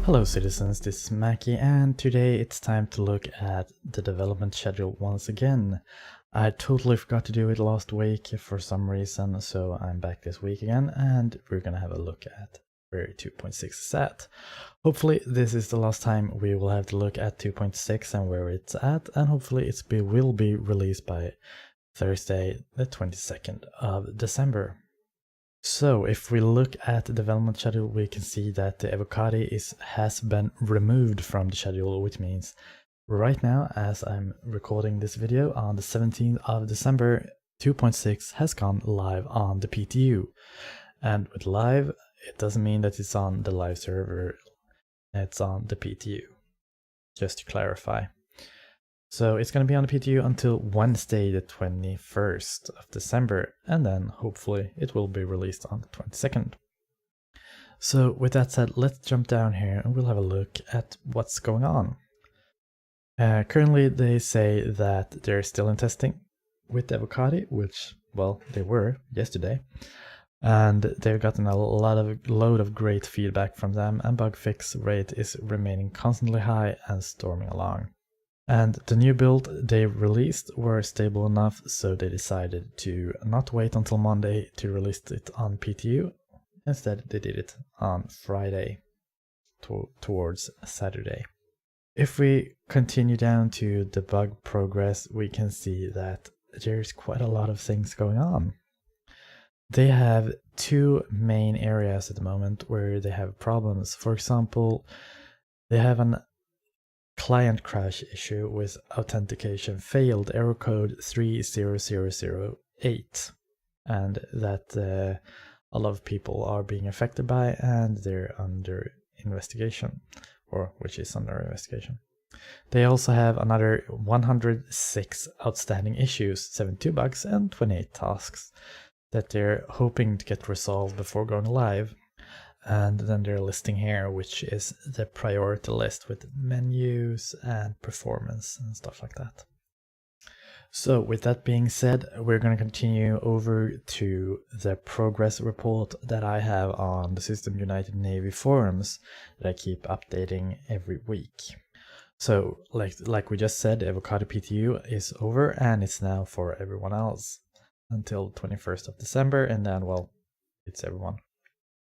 Hello citizens, this is Mackie, and today it's time to look at the development schedule once again. I totally forgot to do it last week for some reason, so I'm back this week again, and we're gonna have a look at where 2.6 is at. Hopefully this is the last time we will have to look at 2.6 and where it's at, and hopefully it will be released by Thursday the 22nd of December. So if we look at the development schedule, we can see that the avocado has been removed from the schedule, which means right now, as I'm recording this video on the 17th of December, 2.6 has gone live on the PTU. And with live, it doesn't mean that it's on the live server, it's on the PTU, just to clarify. So it's going to be on the PTU until Wednesday the 21st of December, and then hopefully it will be released on the 22nd. So with that said, let's jump down here and we'll have a look at what's going on. Currently they say that they're still in testing with the avocado, which, well, they were yesterday. And they've gotten a load of great feedback from them, and bug fix rate is remaining constantly high and storming along. And the new build they released were stable enough, so they decided to not wait until Monday to release it on PTU. Instead, they did it on Friday towards Saturday. If we continue down to the bug progress, we can see that there's quite a lot of things going on. They have two main areas at the moment where they have problems. For example, they have an client crash issue with authentication failed, error code 30008, and that a lot of people are being affected by, and they're under investigation, or which is under investigation. They also have another 106 outstanding issues, 72 bugs and 28 tasks that they're hoping to get resolved before going live. And then they're listing here, which is the priority list with menus and performance and stuff like that. So with that being said, we're going to continue over to the progress report that I have on the System United Navy forums that I keep updating every week. So like we just said, Avocado PTU is over and it's now for everyone else until 21st of December, and then, well, it's everyone.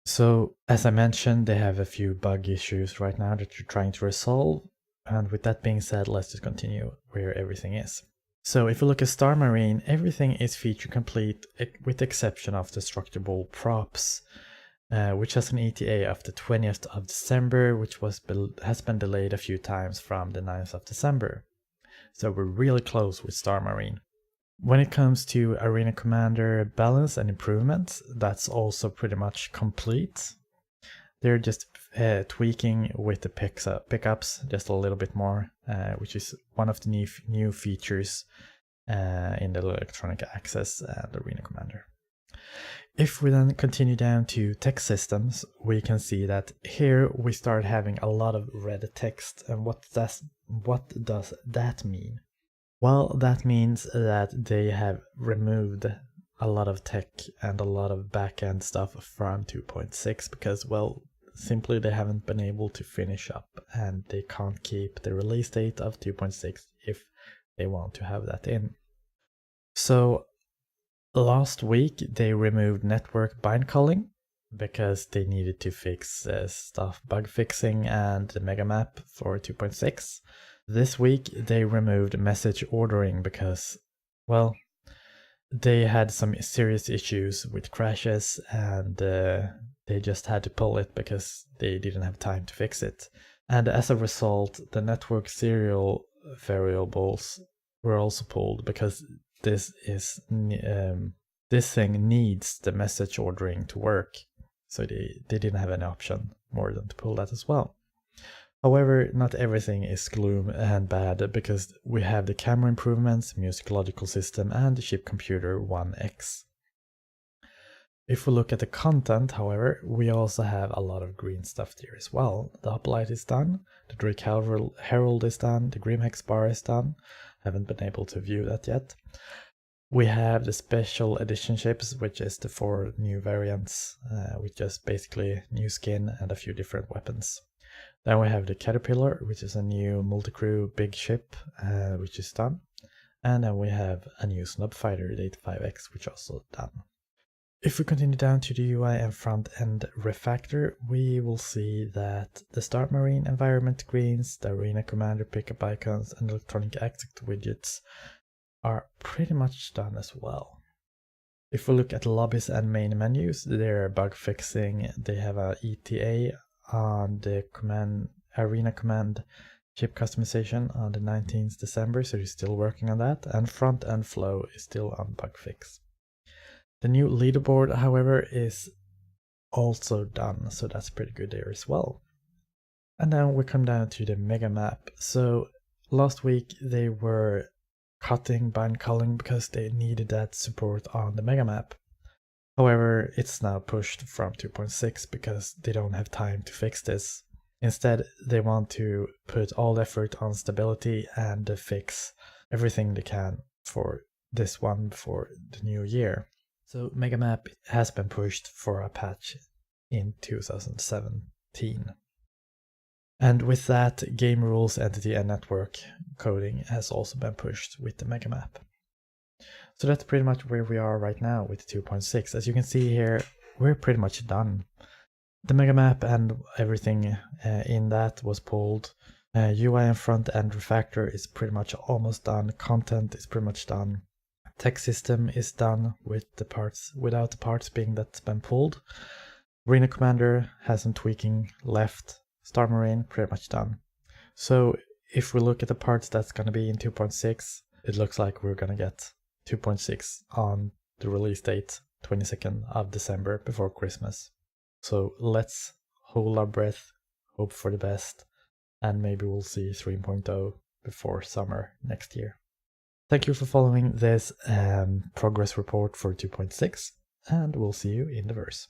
So, as I mentioned, they have a few bug issues right now that you're trying to resolve. And with that being said, let's just continue where everything is. So if you look at Star Marine, everything is feature complete with the exception of the structurable props, which has an ETA of the 20th of December, which has been delayed a few times from the 9th of December. So we're really close with Star Marine. When it comes to Arena Commander balance and improvements, that's also pretty much complete. They're just tweaking with the pickups just a little bit more, which is one of the new features in the electronic access and Arena Commander. If we then continue down to text systems, we can see that here we start having a lot of red text. And what does that mean? Well, that means that they have removed a lot of tech and a lot of backend stuff from 2.6 because, well, simply they haven't been able to finish up and they can't keep the release date of 2.6 if they want to have that in. So last week they removed network bind calling because they needed to fix stuff bug fixing and the mega map for 2.6. This week they removed message ordering because, well, they had some serious issues with crashes and they just had to pull it because they didn't have time to fix it. And as a result, the network serial variables were also pulled because this thing needs the message ordering to work. So they didn't have any option more than to pull that as well. However, not everything is gloom and bad because we have the camera improvements, music logical system, and the chip computer 1X. If we look at the content, however, we also have a lot of green stuff there as well. The Hoplite is done, the Drake Herald is done, the Grimhex bar is done. Haven't been able to view that yet. We have the special edition ships, which is the 4 new variants, with just basically new skin and a few different weapons. Then we have the Caterpillar, which is a new multi-crew big ship, which is done. And then we have a new Snub Fighter, the 85X, which is also done. If we continue down to the UI and front-end refactor, we will see that the Start Marine environment screens, the Arena Commander pickup icons, and electronic exit widgets are pretty much done as well. If we look at lobbies and main menus, they're bug fixing. They have a ETA on the Arena Command ship customization on the 19th December, so they're still working on that, and front-end flow is still on bug fix. The new leaderboard, however, is also done, so that's pretty good there as well. And then we come down to the mega map. So last week they were cutting bind culling because they needed that support on the mega map. However, it's now pushed from 2.6 because they don't have time to fix this. Instead, they want to put all effort on stability and fix everything they can for this one before the new year. So Megamap has been pushed for a patch in 2017. And with that, game rules, entity, and network coding has also been pushed with the Megamap. So that's pretty much where we are right now with 2.6. As you can see here, we're pretty much done. The Megamap and everything in that was pulled. UI and front-end refactor is pretty much almost done. Content is pretty much done. Tech system is done with the parts, without the parts being that's been pulled. Arena Commander has some tweaking left. Star Marine pretty much done. So if we look at the parts that's going to be in 2.6, it looks like we're going to get 2.6 on the release date, 22nd of December, before Christmas. So let's hold our breath, hope for the best, and maybe we'll see 3.0 before summer next year. Thank you for following this progress report for 2.6, and we'll see you in the verse.